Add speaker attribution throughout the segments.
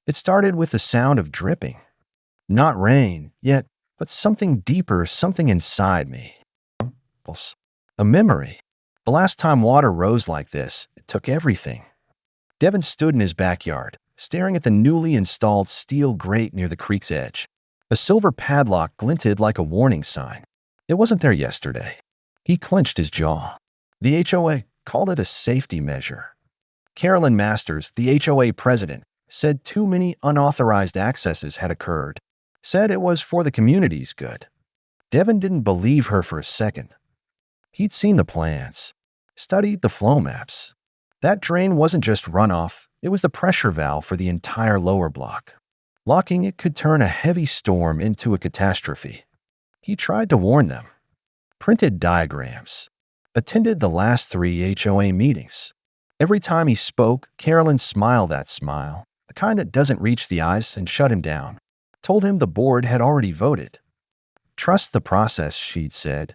Speaker 1: It started with the sound of dripping. Not rain, yet, but something deeper, something inside me. A memory. The last time water rose like this, it took everything. Devin stood in his backyard, staring at the newly installed steel grate near the creek's edge. A silver padlock glinted like a warning sign. It wasn't there yesterday. He clenched his jaw. The HOA called it a safety measure. Carolyn Masters, the HOA president, said too many unauthorized accesses had occurred. Said it was for the community's good. Devin didn't believe her for a second. He'd seen the plans, studied the flow maps. That drain wasn't just runoff, it was the pressure valve for the entire lower block. Locking it could turn a heavy storm into a catastrophe. He tried to warn them. Printed diagrams. Attended the last 3 HOA meetings. Every time he spoke, Carolyn smiled that smile, the kind that doesn't reach the eyes and shut him down. Told him the board had already voted. Trust the process, she'd said.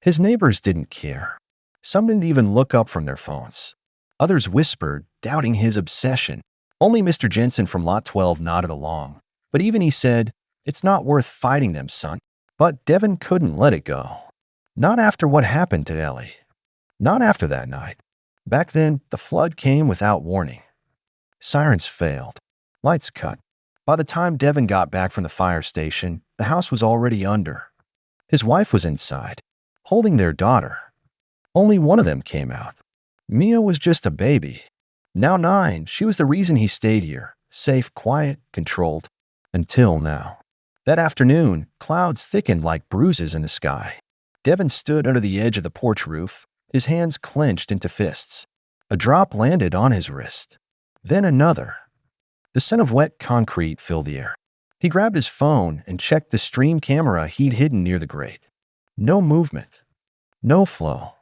Speaker 1: His neighbors didn't care. Some didn't even look up from their phones. Others whispered, doubting his obsession. Only Mr. Jensen from Lot 12 nodded along. But even he said, "It's not worth fighting them, son." But Devin couldn't let it go. Not after what happened to Ellie. Not after that night. Back then, the flood came without warning. Sirens failed. Lights cut. By the time Devin got back from the fire station, the house was already under. His wife was inside, holding their daughter. Only one of them came out. Mia was just a baby. Now 9, she was the reason he stayed here, safe, quiet, controlled. Until now. That afternoon, clouds thickened like bruises in the sky. Devin stood under the edge of the porch roof, his hands clenched into fists. A drop landed on his wrist. Then another. The scent of wet concrete filled the air. He grabbed his phone and checked the stream camera he'd hidden near the grate. No movement. No flow.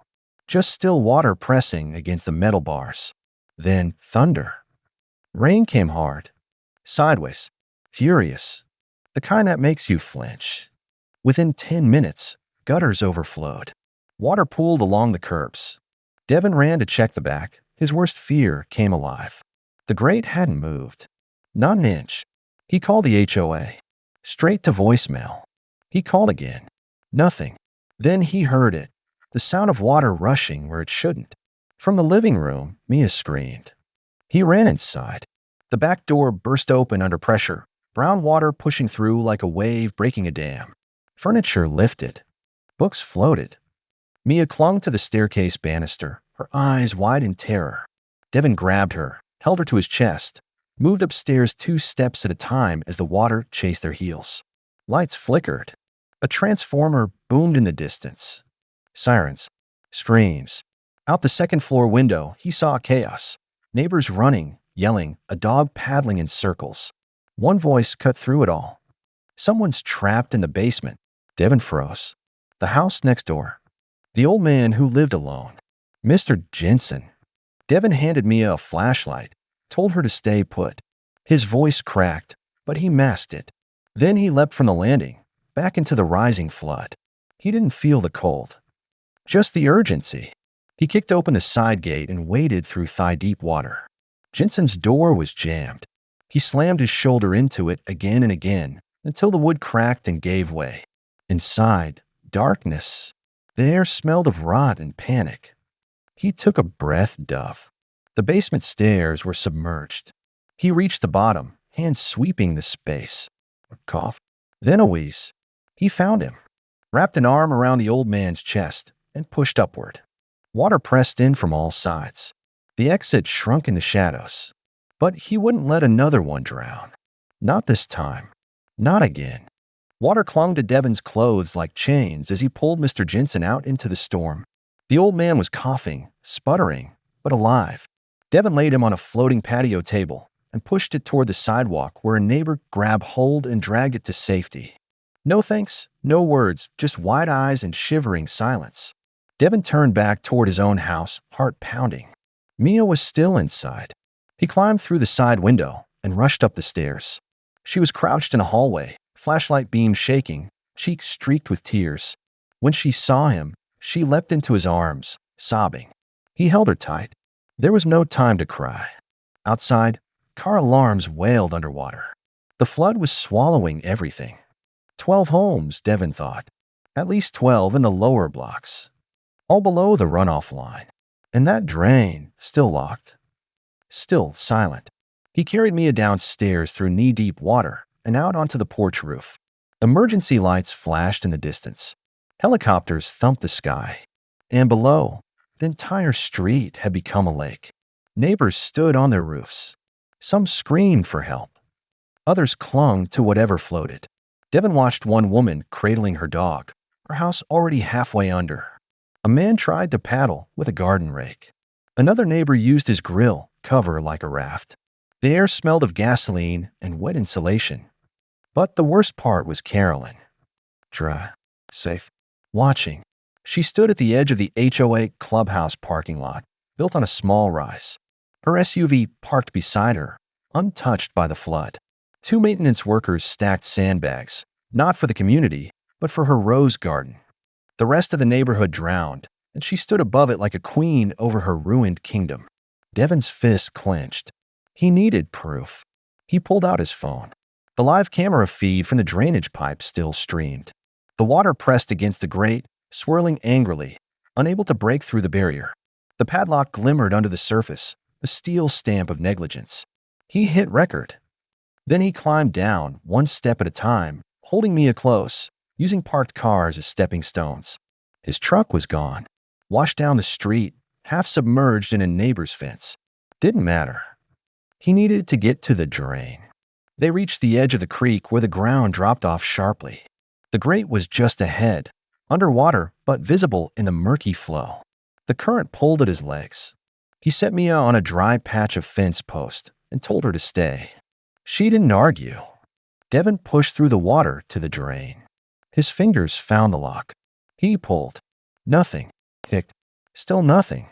Speaker 1: Just still water pressing against the metal bars. Then thunder. Rain came hard. Sideways. Furious. The kind that makes you flinch. Within 10 minutes, gutters overflowed. Water pooled along the curbs. Devin ran to check the back. His worst fear came alive. The grate hadn't moved. Not an inch. He called the HOA. Straight to voicemail. He called again. Nothing. Then he heard it. The sound of water rushing where it shouldn't. From the living room, Mia screamed. He ran inside. The back door burst open under pressure, brown water pushing through like a wave breaking a dam. Furniture lifted. Books floated. Mia clung to the staircase banister, her eyes wide in terror. Devin grabbed her, held her to his chest, moved upstairs 2 steps at a time as the water chased their heels. Lights flickered. A transformer boomed in the distance. Sirens. Screams. Out the second-floor window, he saw chaos. Neighbors running, yelling, a dog paddling in circles. One voice cut through it all. Someone's trapped in the basement. Devin froze. The house next door. The old man who lived alone. Mr. Jensen. Devin handed Mia a flashlight, told her to stay put. His voice cracked, but he masked it. Then he leapt from the landing, back into the rising flood. He didn't feel the cold. Just the urgency. He kicked open the side gate and waded through thigh-deep water. Jensen's door was jammed. He slammed his shoulder into it again and again until the wood cracked and gave way. Inside, darkness. The air smelled of rot and panic. He took a breath, Dove. The basement stairs were submerged. He reached the bottom, hands sweeping the space. A cough. Then a wheeze. He found him. Wrapped an arm around the old man's chest and pushed upward. Water pressed in from all sides. The exit shrunk in the shadows. But he wouldn't let another one drown. Not this time. Not again. Water clung to Devin's clothes like chains as he pulled Mr. Jensen out into the storm. The old man was coughing, sputtering, but alive. Devin laid him on a floating patio table and pushed it toward the sidewalk where a neighbor grabbed hold and dragged it to safety. No thanks, no words, just wide eyes and shivering silence. Devin turned back toward his own house, heart pounding. Mia was still inside. He climbed through the side window and rushed up the stairs. She was crouched in a hallway, flashlight beam shaking, cheeks streaked with tears. When she saw him, she leapt into his arms, sobbing. He held her tight. There was no time to cry. Outside, Car alarms wailed underwater. The flood was swallowing everything. 12 homes, Devin thought. At least 12 in the lower blocks, all below the runoff line. And that drain, still locked, still silent. He carried Mia downstairs through knee-deep water and out onto the porch roof. Emergency lights flashed in the distance. Helicopters thumped the sky. And below, the entire street had become a lake. Neighbors stood on their roofs. Some screamed for help. Others clung to whatever floated. Devin watched one woman cradling her dog, her house already halfway under. A man tried to paddle with a garden rake. Another neighbor used his grill cover like a raft. The air smelled of gasoline and wet insulation. But the worst part was Carolyn. Dry, safe, watching. She stood at the edge of the HOA clubhouse parking lot, built on a small rise. Her SUV parked beside her, untouched by the flood. Two maintenance workers stacked sandbags, not for the community, but for her rose garden. The rest of the neighborhood drowned, and she stood above it like a queen over her ruined kingdom. Devin's fist clenched. He needed proof. He pulled out his phone. The live camera feed from the drainage pipe still streamed. The water pressed against the grate, swirling angrily, unable to break through the barrier. The padlock glimmered under the surface, a steel stamp of negligence. He hit record. Then he climbed down, one step at a time, holding Mia close, using parked cars as stepping stones. His truck was gone, washed down the street, half submerged in a neighbor's fence. Didn't matter. He needed to get to the drain. They reached the edge of the creek where the ground dropped off sharply. The grate was just ahead, underwater but visible in the murky flow. The current pulled at his legs. He set Mia on a dry patch of fence post and told her to stay. She didn't argue. Devin pushed through the water to the drain. His fingers found the lock. He pulled. Nothing. Kicked. Still nothing.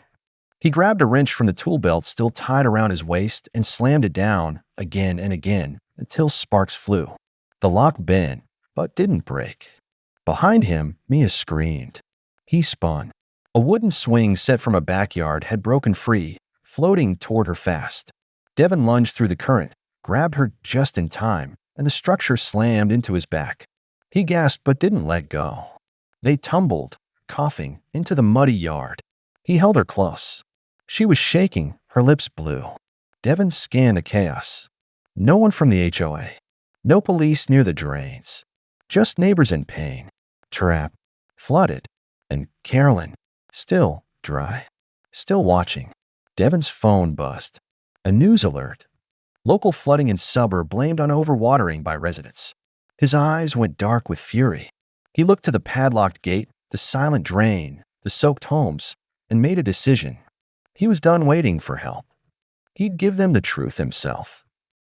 Speaker 1: He grabbed a wrench from the tool belt still tied around his waist and slammed it down again and again until sparks flew. The lock bent, but didn't break. Behind him, Mia screamed. He spun. A wooden swing set from a backyard had broken free, floating toward her fast. Devin lunged through the current, grabbed her just in time, and the structure slammed into his back. He gasped but didn't let go. They tumbled, coughing, into the muddy yard. He held her close. She was shaking, her lips blue. Devin scanned the chaos. No one from the HOA. No police near the drains. Just neighbors in pain. Trapped. Flooded. And Carolyn, still dry. Still watching. Devin's phone buzzed. A news alert. Local flooding in suburb blamed on overwatering by residents. His eyes went dark with fury. He looked to the padlocked gate, the silent drain, the soaked homes, and made a decision. He was done waiting for help. He'd give them the truth himself.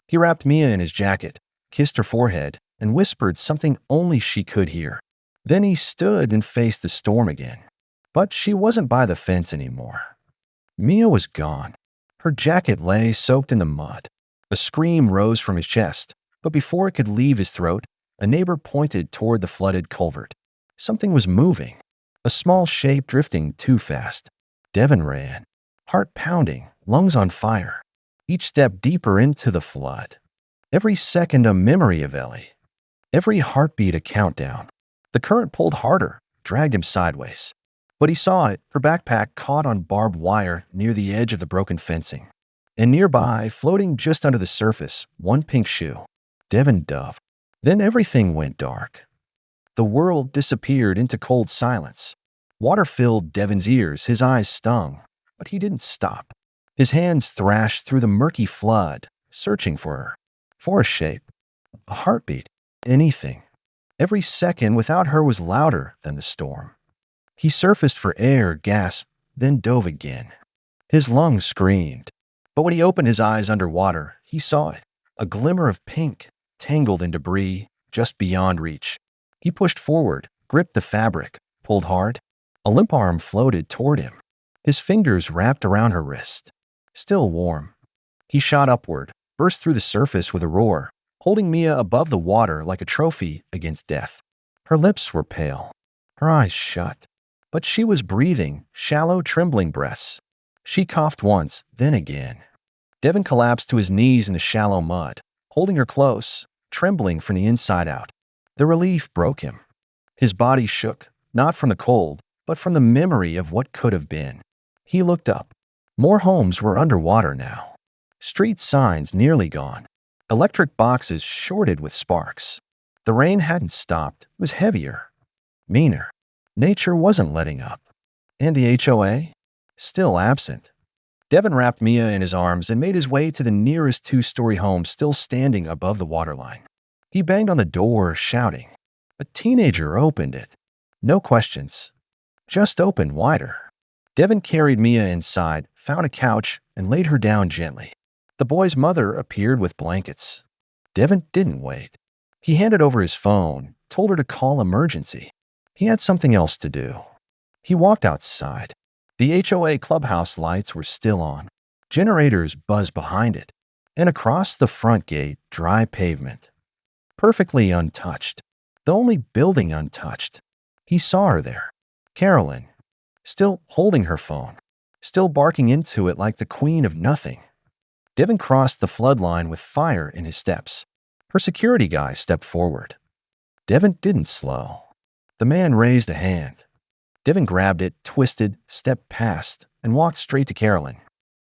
Speaker 1: He wrapped Mia in his jacket, kissed her forehead, and whispered something only she could hear. Then he stood and faced the storm again. But she wasn't by the fence anymore. Mia was gone. Her jacket lay soaked in the mud. A scream rose from his chest, but before it could leave his throat, a neighbor pointed toward the flooded culvert. Something was moving, a small shape drifting too fast. Devin ran, heart pounding, lungs on fire, each step deeper into the flood. Every second a memory of Ellie. Every heartbeat a countdown. The current pulled harder, dragged him sideways. But he saw it, her backpack caught on barbed wire near the edge of the broken fencing. And nearby, floating just under the surface, one pink shoe. Devin dove. Then everything went dark. The world disappeared into cold silence. Water filled Devin's ears, his eyes stung, but he didn't stop. His hands thrashed through the murky flood, searching for her, for a shape, a heartbeat, anything. Every second without her was louder than the storm. He surfaced for air, gasped, then dove again. His lungs screamed. But when he opened his eyes underwater, he saw it, a glimmer of pink, tangled in debris, just beyond reach. He pushed forward, gripped the fabric, pulled hard. A limp arm floated toward him. His fingers wrapped around her wrist. Still warm. He shot upward, burst through the surface with a roar, holding Mia above the water like a trophy against death. Her lips were pale, her eyes shut. But she was breathing, shallow, trembling breaths. She coughed once, then again. Devin collapsed to his knees in the shallow mud, holding her close, trembling from the inside out. The relief broke him. His body shook, not from the cold, but from the memory of what could have been. He looked up. More homes were underwater now. Street signs nearly gone. Electric boxes shorted with sparks. The rain hadn't stopped. It was heavier, meaner. Nature wasn't letting up. And the HOA? Still absent. Devin wrapped Mia in his arms and made his way to the nearest two-story home still standing above the waterline. He banged on the door, shouting. A teenager opened it. No questions. Just opened wider. Devin carried Mia inside, found a couch, and laid her down gently. The boy's mother appeared with blankets. Devin didn't wait. He handed over his phone, told her to call emergency. He had something else to do. He walked outside. The HOA clubhouse lights were still on. Generators buzzed behind it. And across the front gate, dry pavement. Perfectly untouched. The only building untouched. He saw her there. Carolyn. Still holding her phone. Still barking into it like the queen of nothing. Devin crossed the flood line with fire in his steps. Her security guy stepped forward. Devin didn't slow. The man raised a hand. Devin grabbed it, twisted, stepped past, and walked straight to Carolyn.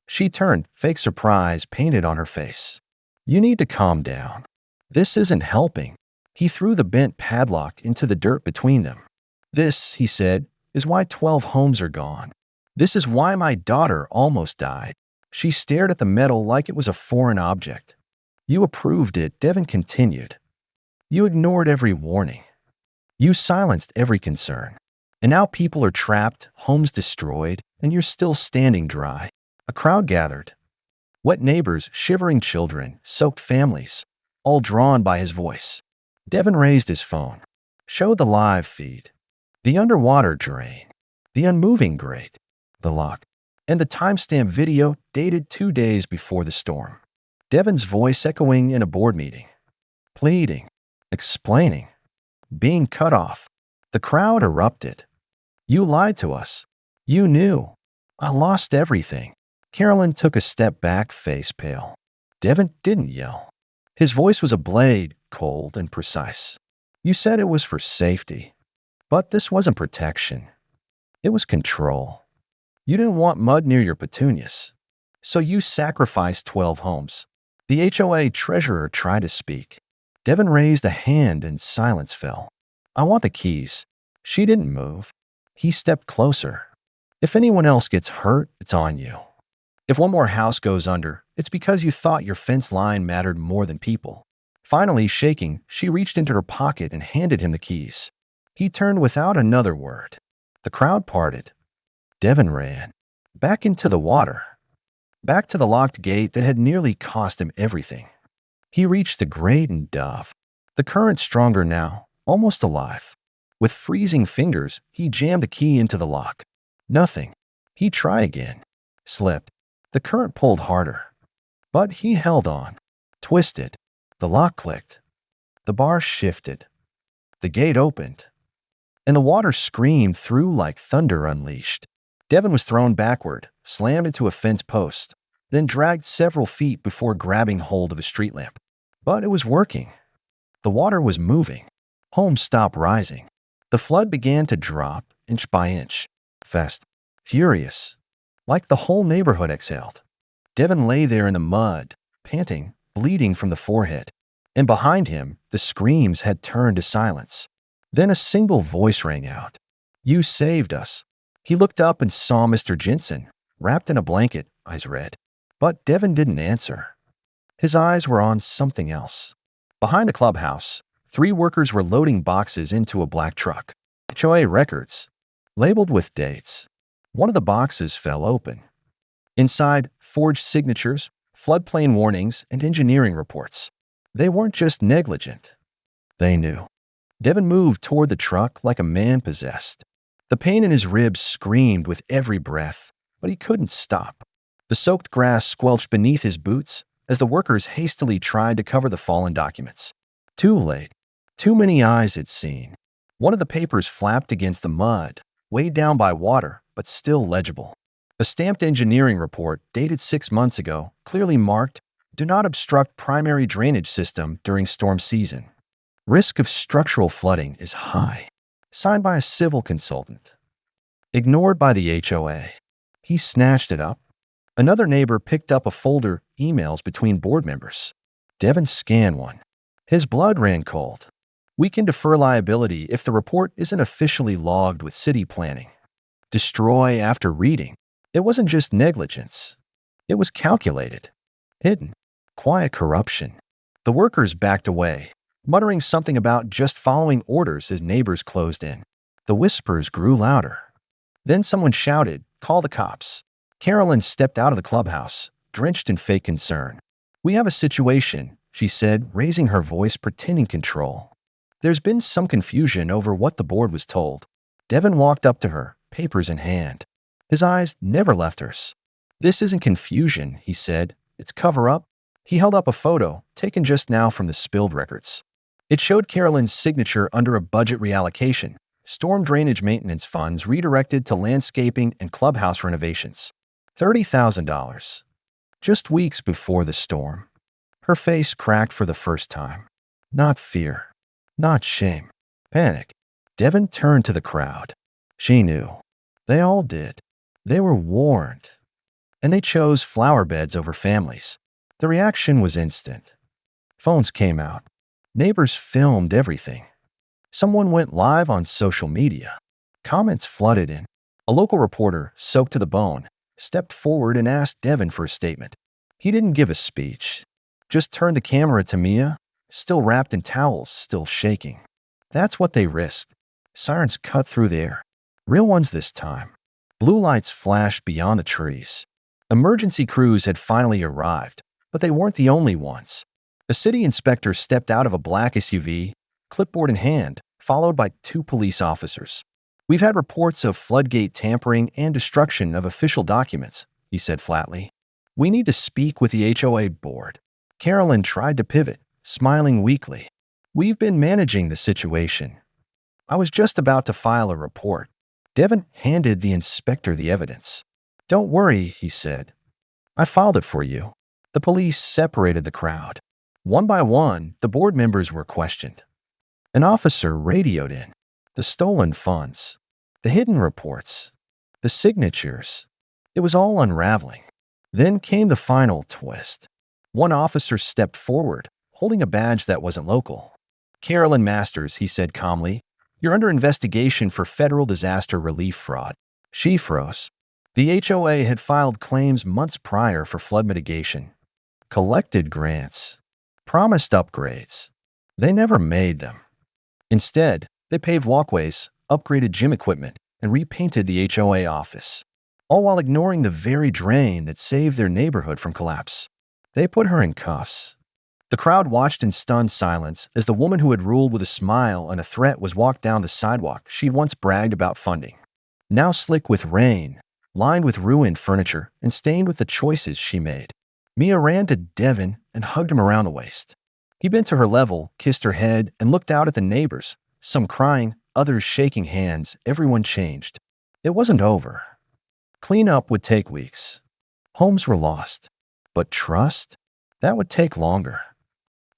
Speaker 1: She turned, fake surprise painted on her face. You need to calm down. This isn't helping. He threw the bent padlock into the dirt between them. This, he said, is why 12 homes are gone. This is why my daughter almost died. She stared at the metal like it was a foreign object. You approved it, Devin continued. You ignored every warning. You silenced every concern. And now people are trapped, homes destroyed, and you're still standing dry. A crowd gathered. Wet neighbors, shivering children, soaked families, all drawn by his voice. Devin raised his phone. Showed the live feed. The underwater drain. The unmoving grate. The lock. And the timestamp video dated 2 days before the storm. Devin's voice echoing in a board meeting. Pleading. Explaining. Being cut off. The crowd erupted. You lied to us. You knew. I lost everything. Carolyn took a step back, face pale. Devin didn't yell. His voice was a blade, cold and precise. You said it was for safety. But this wasn't protection. It was control. You didn't want mud near your petunias. So you sacrificed 12 homes. The HOA treasurer tried to speak. Devin raised a hand and silence fell. I want the keys. She didn't move. He stepped closer. If anyone else gets hurt, it's on you. If one more house goes under, it's because you thought your fence line mattered more than people. Finally, shaking, she reached into her pocket and handed him the keys. He turned without another word. The crowd parted. Devin ran. Back into the water. Back to the locked gate that had nearly cost him everything. He reached the grate and dove. The current stronger now, almost alive. With freezing fingers, he jammed the key into the lock. Nothing. He'd try again. Slipped. The current pulled harder. But he held on. Twisted. The lock clicked. The bar shifted. The gate opened. And the water screamed through like thunder unleashed. Devin was thrown backward, slammed into a fence post, then dragged several feet before grabbing hold of a street lamp. But it was working. The water was moving. Homes stopped rising. The flood began to drop, inch by inch. Fast. Furious. Like the whole neighborhood exhaled. Devin lay there in the mud, panting, bleeding from the forehead. And behind him, the screams had turned to silence. Then a single voice rang out. You saved us. He looked up and saw Mr. Jensen, wrapped in a blanket, eyes red. But Devin didn't answer. His eyes were on something else. Behind the clubhouse, 3 workers were loading boxes into a black truck. HOA records, labeled with dates. One of the boxes fell open. Inside, forged signatures, floodplain warnings, and engineering reports. They weren't just negligent. They knew. Devin moved toward the truck like a man possessed. The pain in his ribs screamed with every breath, but he couldn't stop. The soaked grass squelched beneath his boots as the workers hastily tried to cover the fallen documents. Too late. Too many eyes had seen. One of the papers flapped against the mud, weighed down by water, but still legible. A stamped engineering report dated 6 months ago clearly marked, "Do not obstruct primary drainage system during storm season. Risk of structural flooding is high." Signed by a civil consultant. Ignored by the HOA. He snatched it up. Another neighbor picked up a folder, emails between board members. Devin scanned one. His blood ran cold. "We can defer liability if the report isn't officially logged with city planning." Destroy after reading. It wasn't just negligence. It was calculated. Hidden. Quiet corruption. The workers backed away, muttering something about just following orders as neighbors closed in. The whispers grew louder. Then someone shouted, "Call the cops." Carolyn stepped out of the clubhouse, drenched in fake concern. "We have a situation," she said, raising her voice, pretending control. "There's been some confusion over what the board was told." Devin walked up to her, papers in hand. His eyes never left hers. "This isn't confusion," he said. "It's cover-up." He held up a photo, taken just now from the spilled records. It showed Carolyn's signature under a budget reallocation. Storm drainage maintenance funds redirected to landscaping and clubhouse renovations. $30,000. Just weeks before the storm. Her face cracked for the first time. Not fear. Not shame. Panic. Devin turned to the crowd. She knew. They all did. They were warned. And they chose flower beds over families. The reaction was instant. Phones came out. Neighbors filmed everything. Someone went live on social media. Comments flooded in. A local reporter, soaked to the bone, stepped forward and asked Devin for a statement. He didn't give a speech. Just turned the camera to Mia, still wrapped in towels, still shaking. That's what they risked. Sirens cut through the air. Real ones this time. Blue lights flashed beyond the trees. Emergency crews had finally arrived, but they weren't the only ones. A city inspector stepped out of a black SUV, clipboard in hand, followed by 2 police officers. "We've had reports of floodgate tampering and destruction of official documents," he said flatly. "We need to speak with the HOA board." Carolyn tried to pivot, smiling weakly. "We've been managing the situation. I was just about to file a report." Devin handed the inspector the evidence. "Don't worry," he said. "I filed it for you." The police separated the crowd. One by one, the board members were questioned. An officer radioed in. The stolen funds. The hidden reports. The signatures. It was all unraveling. Then came the final twist. One officer stepped forward, holding a badge that wasn't local. "Carolyn Masters," he said calmly, "you're under investigation for federal disaster relief fraud." She froze. The HOA had filed claims months prior for flood mitigation. Collected grants. Promised upgrades. They never made them. Instead, they paved walkways, upgraded gym equipment, and repainted the HOA office, all while ignoring the very drain that saved their neighborhood from collapse. They put her in cuffs. The crowd watched in stunned silence as the woman who had ruled with a smile and a threat was walked down the sidewalk she'd once bragged about funding. Now slick with rain, lined with ruined furniture, and stained with the choices she made. Mia ran to Devin and hugged him around the waist. He bent to her level, kissed her head, and looked out at the neighbors, some crying, others shaking hands. Everyone changed. It wasn't over. Cleanup would take weeks. Homes were lost. But trust? That would take longer.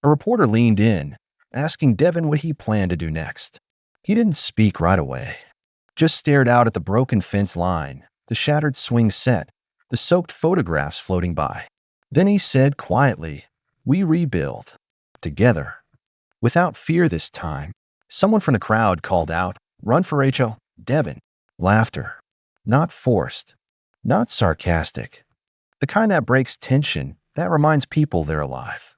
Speaker 1: A reporter leaned in, asking Devin what he planned to do next. He didn't speak right away. Just stared out at the broken fence line, the shattered swing set, the soaked photographs floating by. Then he said quietly, "We rebuild. Together." Without fear this time, someone from the crowd called out, "Run for H.O. Devin." Laughter. Not forced. Not sarcastic. The kind that breaks tension, that reminds people they're alive.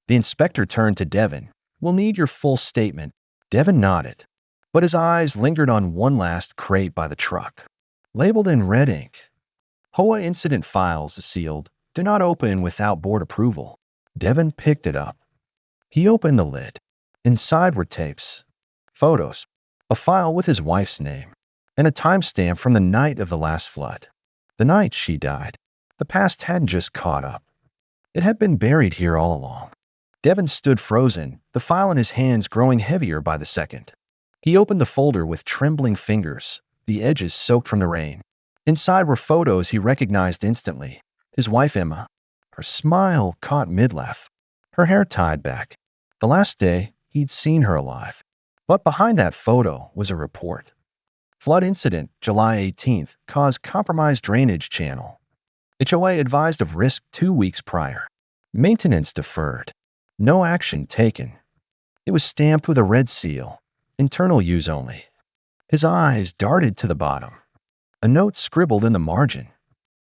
Speaker 1: The inspector turned to Devin. "We'll need your full statement." Devin nodded, but his eyes lingered on one last crate by the truck. Labeled in red ink. HOA incident files sealed. "Do not open without board approval." Devin picked it up. He opened the lid. Inside were tapes, photos, a file with his wife's name, and a timestamp from the night of the last flood. The night she died. The past hadn't just caught up. It had been buried here all along. Devin stood frozen, the file in his hands growing heavier by the second. He opened the folder with trembling fingers, the edges soaked from the rain. Inside were photos he recognized instantly. His wife Emma, her smile caught mid-laugh, her hair tied back. The last day he'd seen her alive. But behind that photo was a report. Flood incident, July 18th, caused compromised drainage channel. HOA advised of risk 2 weeks prior. Maintenance deferred. No action taken. It was stamped with a red seal. Internal use only. His eyes darted to the bottom. A note scribbled in the margin.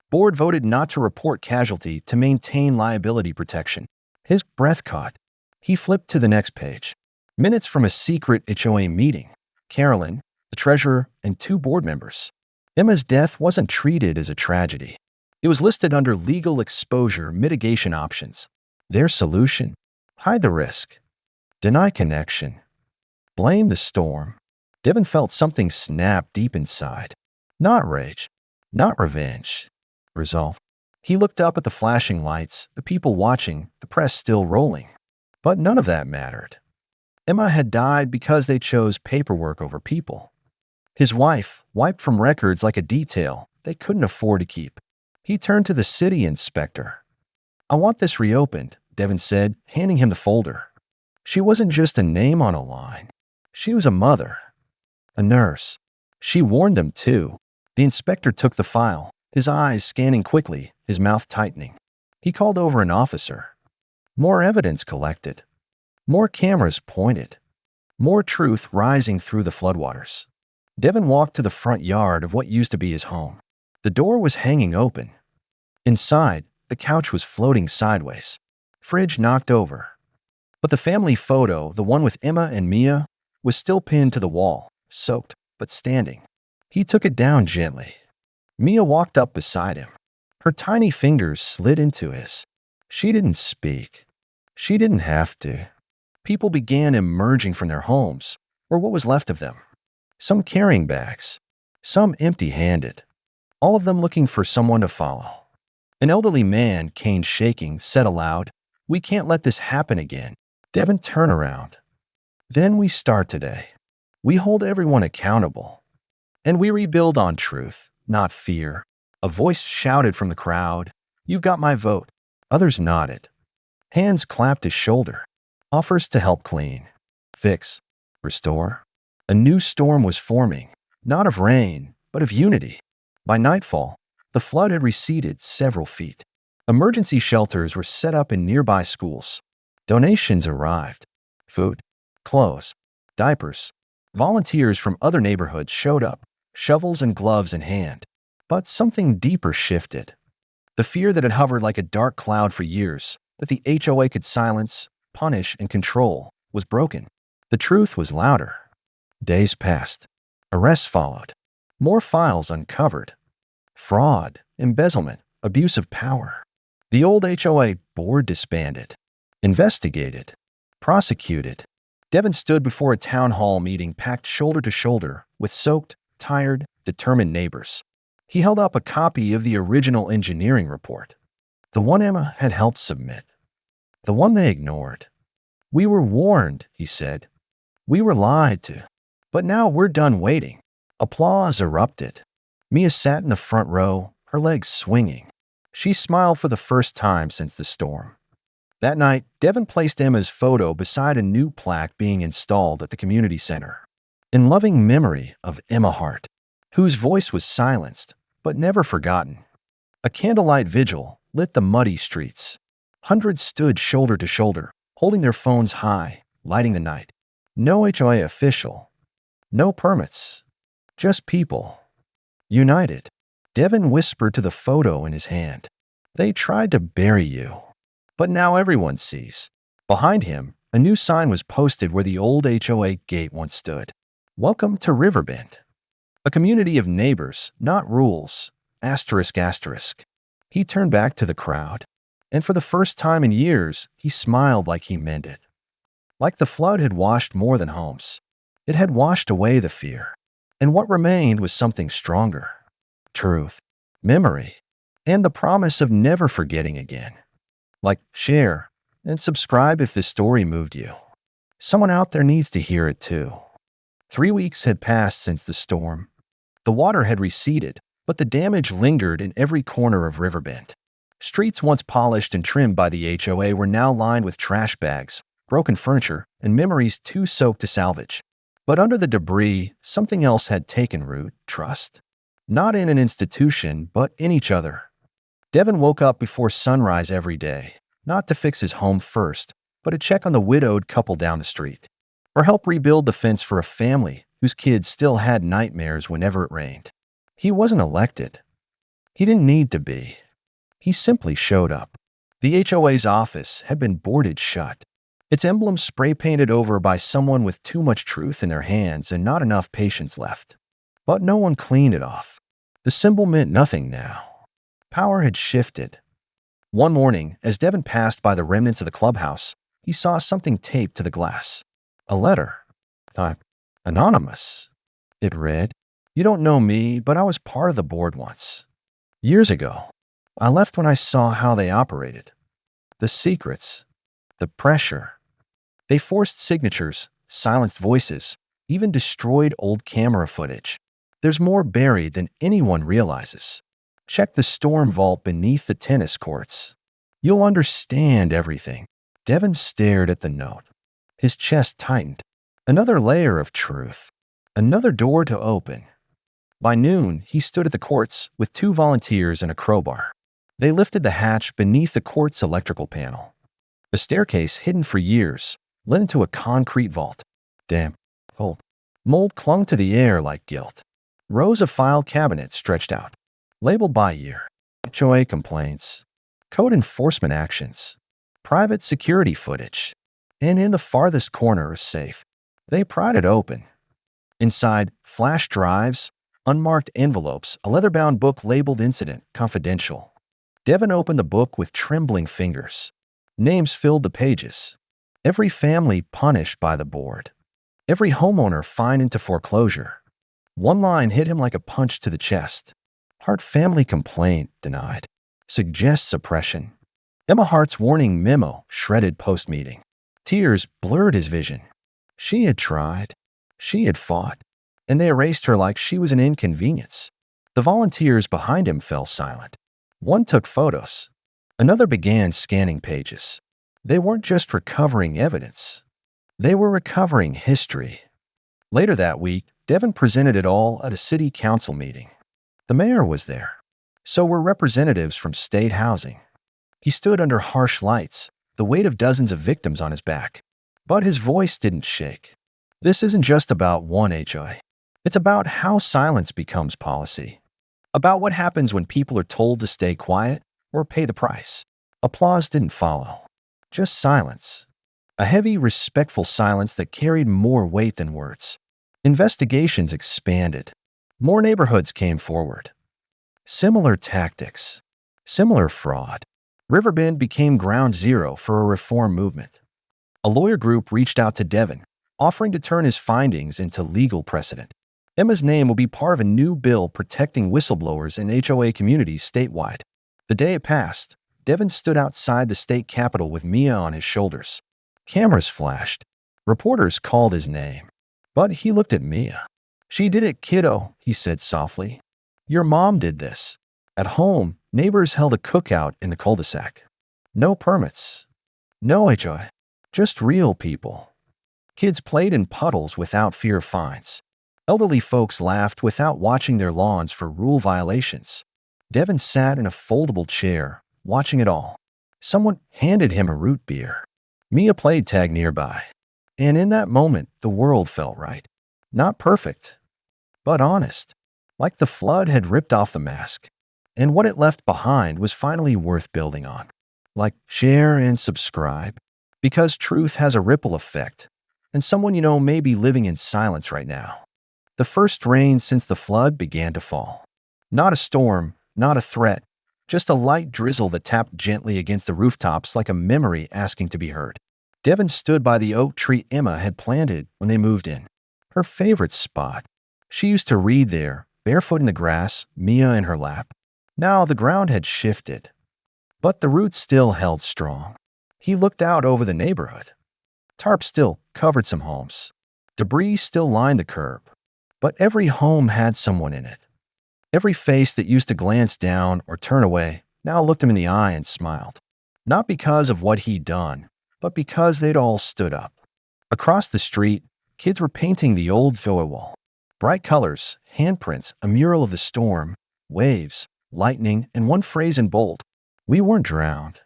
Speaker 1: Board voted not to report casualty to maintain liability protection. His breath caught. He flipped to the next page. Minutes from a secret HOA meeting. Carolyn, the treasurer, and 2 board members. Emma's death wasn't treated as a tragedy. It was listed under legal exposure mitigation options. Their solution? Hide the risk. Deny connection. Blame the storm. Devin felt something snap deep inside. Not rage. Not revenge. Resolve. He looked up at the flashing lights, the people watching, the press still rolling. But none of that mattered. Emma had died because they chose paperwork over people. His wife, wiped from records like a detail they couldn't afford to keep. He turned to the city inspector. "I want this reopened," Devin said, handing him the folder. She wasn't just a name on a line. She was a mother. A nurse. She warned him, too. The inspector took the file, his eyes scanning quickly, his mouth tightening. He called over an officer. More evidence collected. More cameras pointed. More truth rising through the floodwaters. Devin walked to the front yard of what used to be his home. The door was hanging open. Inside, the couch was floating sideways. Fridge knocked over. But the family photo, the one with Emma and Mia, was still pinned to the wall, soaked, but standing. He took it down gently. Mia walked up beside him. Her tiny fingers slid into his. She didn't speak. She didn't have to. People began emerging from their homes, or what was left of them. Some carrying bags, some empty-handed, all of them looking for someone to follow. An elderly man, cane shaking, said aloud, "We can't let this happen again." Devin turned around. "Then we start today. We hold everyone accountable. And we rebuild on truth, not fear." A voice shouted from the crowd, "You've got my vote." Others nodded. Hands clapped his shoulder. Offers to help clean, fix, restore. A new storm was forming, not of rain, but of unity. By nightfall, the flood had receded several feet. Emergency shelters were set up in nearby schools. Donations arrived. Food, clothes, diapers. Volunteers from other neighborhoods showed up, shovels and gloves in hand. But something deeper shifted. The fear that had hovered like a dark cloud for years, that the HOA could silence, punish, and control, was broken. The truth was louder. Days passed. Arrests followed. More files uncovered. Fraud, embezzlement, abuse of power. The old HOA board disbanded. Investigated. Prosecuted. Devin stood before a town hall meeting packed shoulder to shoulder with soaked, tired, determined neighbors. He held up a copy of the original engineering report. The one Emma had helped submit. The one they ignored. "We were warned," he said. "We were lied to. But now we're done waiting." Applause erupted. Mia sat in the front row, her legs swinging. She smiled for the first time since the storm. That night, Devin placed Emma's photo beside a new plaque being installed at the community center. In loving memory of Emma Hart, whose voice was silenced, but never forgotten. A candlelight vigil lit the muddy streets. Hundreds stood shoulder to shoulder, holding their phones high, lighting the night. No HOA official. No permits. Just people. United. Devin whispered to the photo in his hand. "They tried to bury you. But now everyone sees." Behind him, a new sign was posted where the old HOA gate once stood. "Welcome to Riverbend. A community of neighbors, not rules. Asterisk, asterisk." He turned back to the crowd, and for the first time in years, he smiled like he meant it. Like the flood had washed more than homes. It had washed away the fear. And what remained was something stronger. Truth, memory, and the promise of never forgetting again. Like, share, and subscribe if this story moved you. Someone out there needs to hear it too. 3 weeks had passed since the storm. The water had receded, but the damage lingered in every corner of Riverbend. Streets once polished and trimmed by the HOA were now lined with trash bags, broken furniture, and memories too soaked to salvage. But under the debris, something else had taken root: trust. Not in an institution, but in each other. Devin woke up before sunrise every day, not to fix his home first, but to check on the widowed couple down the street, or help rebuild the fence for a family whose kids still had nightmares whenever it rained. He wasn't elected. He didn't need to be. He simply showed up. The HOA's office had been boarded shut, its emblem spray-painted over by someone with too much truth in their hands and not enough patience left. But no one cleaned it off. The symbol meant nothing now. Power had shifted. One morning, as Devin passed by the remnants of the clubhouse, he saw something taped to the glass. A letter. Typed anonymous. It read, "You don't know me, but I was part of the board once. Years ago. I left when I saw how they operated. The secrets. The pressure. They forced signatures, silenced voices, even destroyed old camera footage. There's more buried than anyone realizes. Check the storm vault beneath the tennis courts. You'll understand everything." Devin stared at the note. His chest tightened. Another layer of truth. Another door to open. By noon, he stood at the courts with 2 volunteers and a crowbar. They lifted the hatch beneath the court's electrical panel. A staircase hidden for years led into a concrete vault. Damp, cold. Mold clung to the air like guilt. Rows of file cabinets stretched out, labeled by year. HOA complaints, code enforcement actions, private security footage, and in the farthest corner a safe. They pried it open. Inside, flash drives, unmarked envelopes, a leather-bound book labeled Incident Confidential. Devin opened the book with trembling fingers. Names filled the pages. Every family punished by the board. Every homeowner fined into foreclosure. One line hit him like a punch to the chest. Hart family complaint denied. Suggests suppression. Emma Hart's warning memo shredded post-meeting. Tears blurred his vision. She had tried. She had fought. And they erased her like she was an inconvenience. The volunteers behind him fell silent. One took photos. Another began scanning pages. They weren't just recovering evidence. They were recovering history. Later that week, Devin presented it all at a city council meeting. The mayor was there. So were representatives from state housing. He stood under harsh lights, the weight of dozens of victims on his back. But his voice didn't shake. This isn't just about one HOA. It's about how silence becomes policy. About what happens when people are told to stay quiet or pay the price. Applause didn't follow. Just silence. A heavy, respectful silence that carried more weight than words. Investigations expanded. More neighborhoods came forward. Similar tactics. Similar fraud. Riverbend became ground zero for a reform movement. A lawyer group reached out to Devin, offering to turn his findings into legal precedent. Emma's name will be part of a new bill protecting whistleblowers in HOA communities statewide. The day it passed, Devin stood outside the state capitol with Mia on his shoulders. Cameras flashed. Reporters called his name. But he looked at Mia. "She did it, kiddo," he said softly. "Your mom did this." At home, neighbors held a cookout in the cul-de-sac. No permits. No HOA. Just real people. Kids played in puddles without fear of fines. Elderly folks laughed without watching their lawns for rule violations. Devin sat in a foldable chair, watching it all. Someone handed him a root beer. Mia played tag nearby. And in that moment, the world felt right. Not perfect, but honest. Like the flood had ripped off the mask. And what it left behind was finally worth building on. Like, share and subscribe. Because truth has a ripple effect. And someone you know may be living in silence right now. The first rain since the flood began to fall. Not a storm, not a threat, just a light drizzle that tapped gently against the rooftops like a memory asking to be heard. Devin stood by the oak tree Emma had planted when they moved in. Her favorite spot. She used to read there, barefoot in the grass, Mia in her lap. Now the ground had shifted, but the roots still held strong. He looked out over the neighborhood. Tarp still covered some homes. Debris still lined the curb. But every home had someone in it. Every face that used to glance down or turn away now looked him in the eye and smiled. Not because of what he'd done, but because they'd all stood up. Across the street, kids were painting the old HOA wall. Bright colors, handprints, a mural of the storm, waves, lightning, and one phrase in bold. We weren't drowned.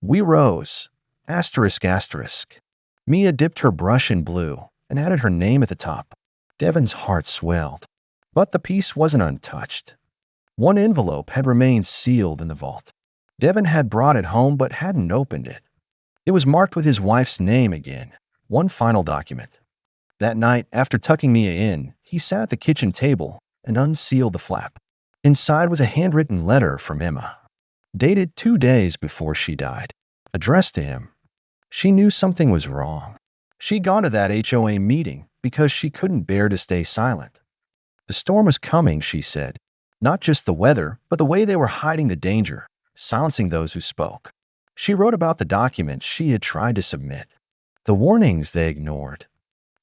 Speaker 1: We rose. Asterisk, asterisk. Mia dipped her brush in blue and added her name at the top. Devon's heart swelled. But the piece wasn't untouched. One envelope had remained sealed in the vault. Devon had brought it home but hadn't opened it. It was marked with his wife's name again, one final document. That night, after tucking Mia in, he sat at the kitchen table and unsealed the flap. Inside was a handwritten letter from Emma, dated 2 days before she died, addressed to him. She knew something was wrong. She'd gone to that HOA meeting because she couldn't bear to stay silent. The storm was coming, she said. Not just the weather, but the way they were hiding the danger, silencing those who spoke. She wrote about the documents she had tried to submit, the warnings they ignored.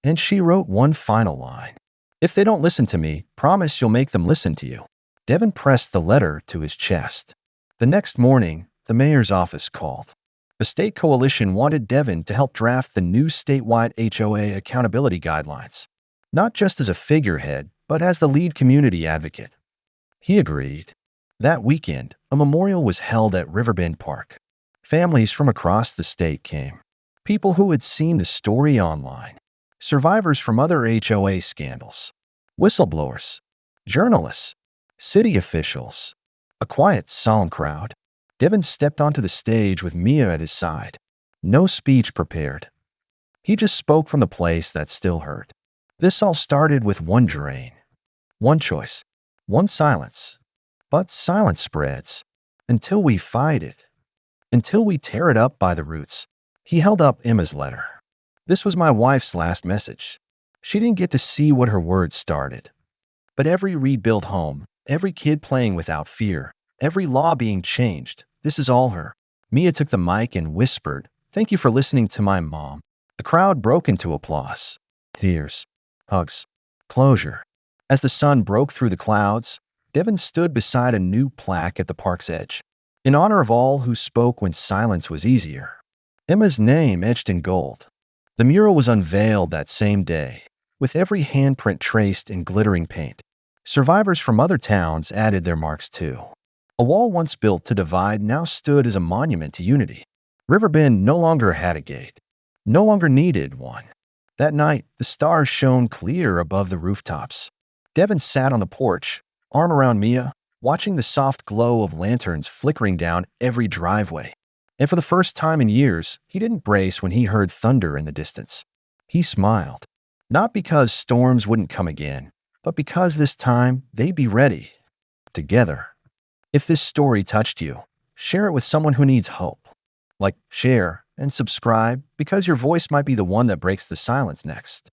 Speaker 1: And she wrote one final line. If they don't listen to me, promise you'll make them listen to you. Devon pressed the letter to his chest. The next morning, the mayor's office called. The state coalition wanted Devon to help draft the new statewide HOA accountability guidelines, not just as a figurehead, but as the lead community advocate. He agreed. That weekend, a memorial was held at Riverbend Park. Families from across the state came. People who had seen the story online. Survivors from other HOA scandals. Whistleblowers. Journalists. City officials. A quiet, solemn crowd. Devon stepped onto the stage with Mia at his side. No speech prepared. He just spoke from the place that still hurt. This all started with one drain. One choice. One silence. But silence spreads. Until we fight it. Until we tear it up by the roots. He held up Emma's letter. This was my wife's last message. She didn't get to see what her words started. But every rebuilt home, every kid playing without fear, every law being changed, this is all her. Mia took the mic and whispered, "Thank you for listening to my mom." The crowd broke into applause. Tears. Hugs. Closure. As the sun broke through the clouds, Devon stood beside a new plaque at the park's edge. In honor of all who spoke when silence was easier. Emma's name etched in gold. The mural was unveiled that same day, with every handprint traced in glittering paint. Survivors from other towns added their marks too. A wall once built to divide now stood as a monument to unity. Riverbend no longer had a gate, no longer needed one. That night, the stars shone clear above the rooftops. Devon sat on the porch, arm around Mia, watching the soft glow of lanterns flickering down every driveway. And for the first time in years, he didn't brace when he heard thunder in the distance. He smiled. Not because storms wouldn't come again, but because this time they'd be ready. Together. If this story touched you, share it with someone who needs hope. Like, share, and subscribe because your voice might be the one that breaks the silence next.